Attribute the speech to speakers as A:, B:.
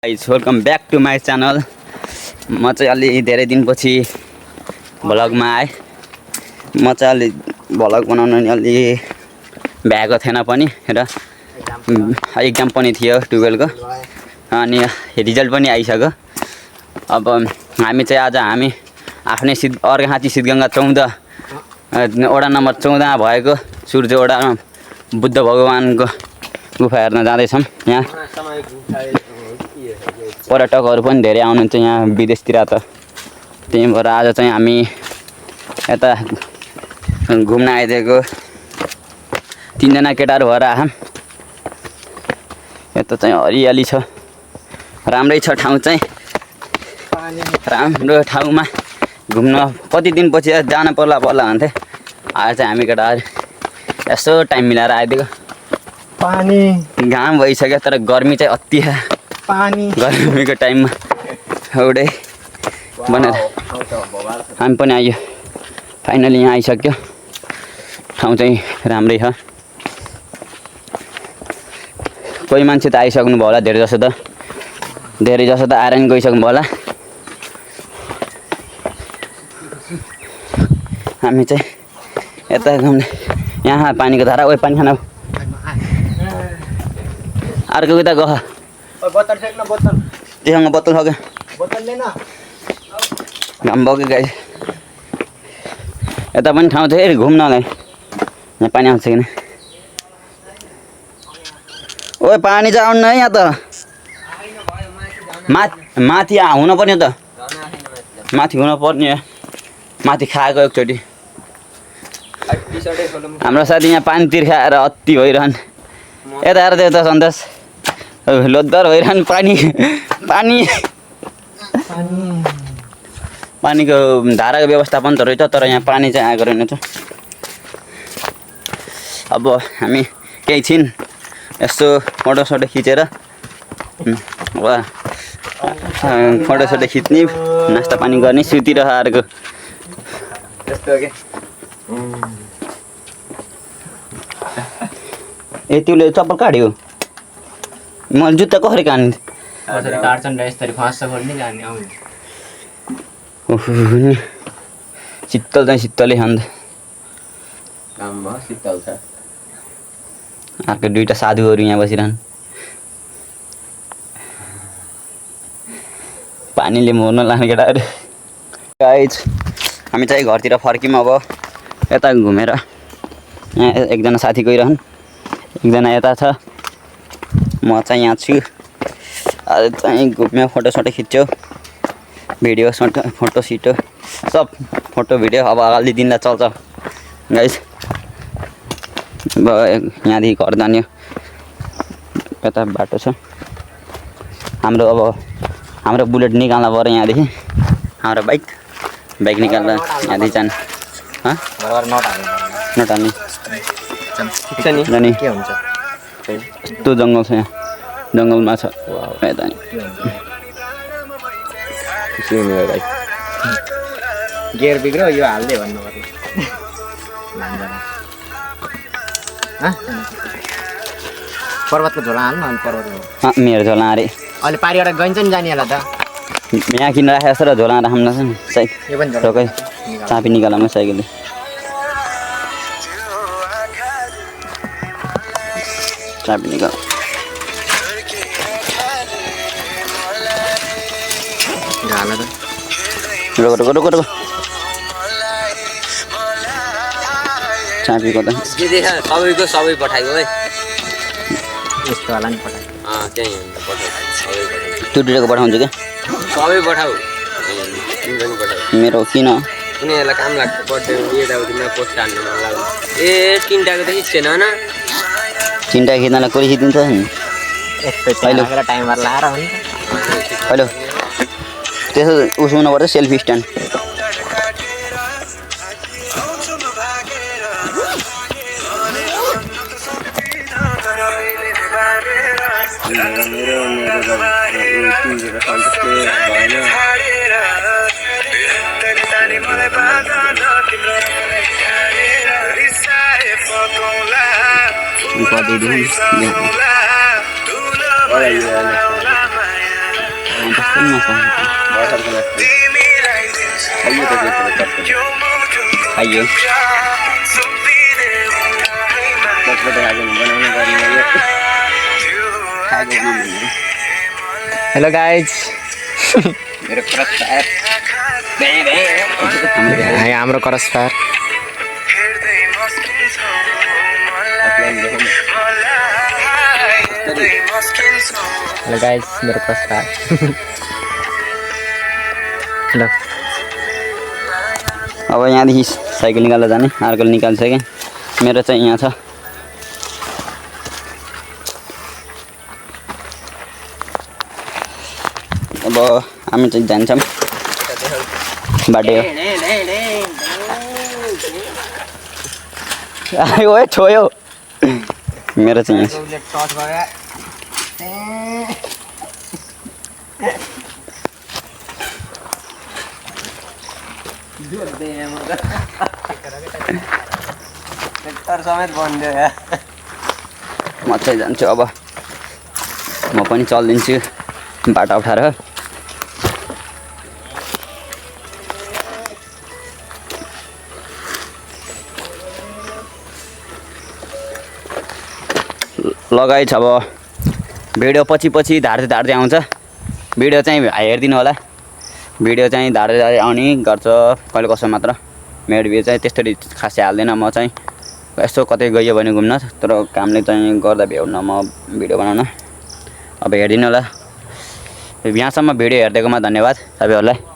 A: Guys welcome back to my channel. म चाहिँ अलि धेरै दिनपछि भ्लगमा आएँ। म चाहिँ अलि भ्लग बनाउन अलि भ्याएको थिएन पनि र एक्जाम पनि थियो 12को अनि रिजल्ट पनि आइसक्यो। अब हामी चाहिँ आज आफ्नै अर्घाखाँची सिद्धगङ्गा 14 वडा नम्बर 14 भएको सूर्य वडामा बुद्ध भगवानको गुफा हेर्न जाँदैछौँ। यहाँ पर्यटकहरू पनि धेरै आउनुहुन्छ यहाँ विदेशतिर त, त्यही भएर आज चाहिँ हामी यता घुम्न आइदिएको 3 जना केटाहरू भएर आयौँ। यता चाहिँ हरियाली छ, राम्रै छ ठाउँ चाहिँ, राम्रो ठाउँमा घुम्न कति दिनपछि जान पर्ला भन्थे। आज चाहिँ हामी केटाहरू यसो टाइम मिलाएर आइदिएको।
B: पानी
A: घाम भइसक्यो तर गर्मी चाहिँ अति
B: पानी
A: गर्मीको टाइममा एउटै भनेर हामी पनि आइयो। फाइनली यहाँ आइसक्यो। ठाउँ चाहिँ राम्रै छ। कोही मान्छे त आइसक्नु भयो होला, धेरै जसो त आएर नि गइसक्नु भयो होला। हामी चाहिँ यता घुम्ने। यहाँ पानीको धारा, ओ पानी खाना अर्को उता गह त्योसँग बोतल सक्यो घाम बग्यो गाई। यता पनि ठाउँ चाहिँ घुम्नलाई, यहाँ पानी आउँछ किन। ओ पानी चाहिँ आउनु है यहाँ त, माथि हुन पर्ने त, माथि हुन पर्ने। माथि खाएको एकचोटि हाम्रो साथी यहाँ पानी तिर्खाएर अति भइरहन्। यता हेर त सन्तोष लोद्धर भइरहन्। पानीको धाराको व्यवस्थापन त रहेछ, तर यहाँ पानी चाहिँ आएको रहेनछ। अब हामी केही छिन यसो फोटोसोटो खिचेर फोटोसोटो खिच्ने, नास्ता पानी गर्ने, सुतिरहेको त्यस्तो के। ए त्यसले चप्पल काट्यो, मैले जुत्ता कसरी काट्ने? शीतल चाहिँ शीतलै खान्छ। अर्को 2टा साधुहरू यहाँ बसिरहन्। पानीले मर्न लाग्ने केटाहरू। गाइज हामी चाहिँ घरतिर फर्क्यौँ। अब यता घुमेर यहाँ एकजना साथी गइरहन्, एकजना यता छ, म चाहिँ यहाँ छु। आज चाहिँ घुम्यो, फोटोसोटो खिच्यो, भिडियो फोटो सिटो सब फोटो भिडियो अब अलि दिनलाई चल्छ गाइज। अब यहाँदेखि घर जाने यता बाटो छ हाम्रो। अब हाम्रो बुलेट निकाल्न पऱ्यो यहाँदेखि, हाम्रो बाइक निकाल्दा यहाँदेखि जाने। नटाल्ने
B: के हुन्छ?
A: यस्तो जङ्गल छ, यहाँ जङ्गलमा छ यता नि।
B: गियर बिग्रो, यो हाल्दै भन्नु पर्यो। पर्वतको झोला हाल्नु अनि पर्वत
A: मेरो झोला अरे
B: अहिले पारिबाट गइन्छ नि जाने होला त।
A: यहाँ किन राखेको छ र झोला राख्नु छ नि
B: यो पनि झोला
A: टोकै चाबी निकाल्नु साइकलले। चाबी निकाल। रोको चाबीको त
C: सबैको सबै पठाएको है।
B: यस्तो होला नि पठाइ।
C: त्यही हो नि त, पठाऊ
A: टुटेको पठाउँछु क्या,
C: सबै पठाऊ।
A: मेरो किन
C: उनीहरूलाई काम लाग्छ, बर्थडे यताउतिमा पोस्ट हान्नु मन लाग्छ। ए 3टाको त खिच्दैन न,
A: 3टा खिच्नलाई कोही खिचिदिन्छ नि।
B: एकैछिन टाइमर लाएर हो नि
A: हेलो त्यसो उस हुनुपर्छ सेल्फी स्ट्यान्ड। कुन माछा
C: बर्खरको मासु खाइयो त के
A: खाइयो
C: कसबाट खाएको बनाउनु पर्ने यो
A: खाएको मन भनेर
B: हेलो गाइज
C: मेरो क्रस फायर
B: हाम्रो क्रस फायर हेलो गाइज मेरो क्रस फायर हेलो
A: अब यहाँदेखि साइकल निकाल्दा जाने अर्कोले निकालिसकेँ मेरो चाहिँ यहाँ छ अब हामी चाहिँ जान्छौँ बाटो आयो है छोयो मेरो चाहिँ यहाँ
C: टच गरे समेत बन्यो
A: म चाहिँ जान्छु अब म पनि चलिदिन्छु बाटो उठाएर लगाइछ अब भिडियो पछि धार्दै आउँछ भिडियो चाहिँ हेरिदिनु होला भिडियो चाहिँ धार्दै आउने गर्छ कहिले कसो मात्र मेरो भिडियो चाहिँ त्यस्तरी खासै हाल्दैन म चाहिँ यसो कतै गयो भने घुम्न तर कामले चाहिँ गर्दा भ्याउन म भिडियो बनाउन अब हेरिदिनु होला यहाँसम्म भिडियो हेरिदिएकोमा धन्यवाद तपाईँहरूलाई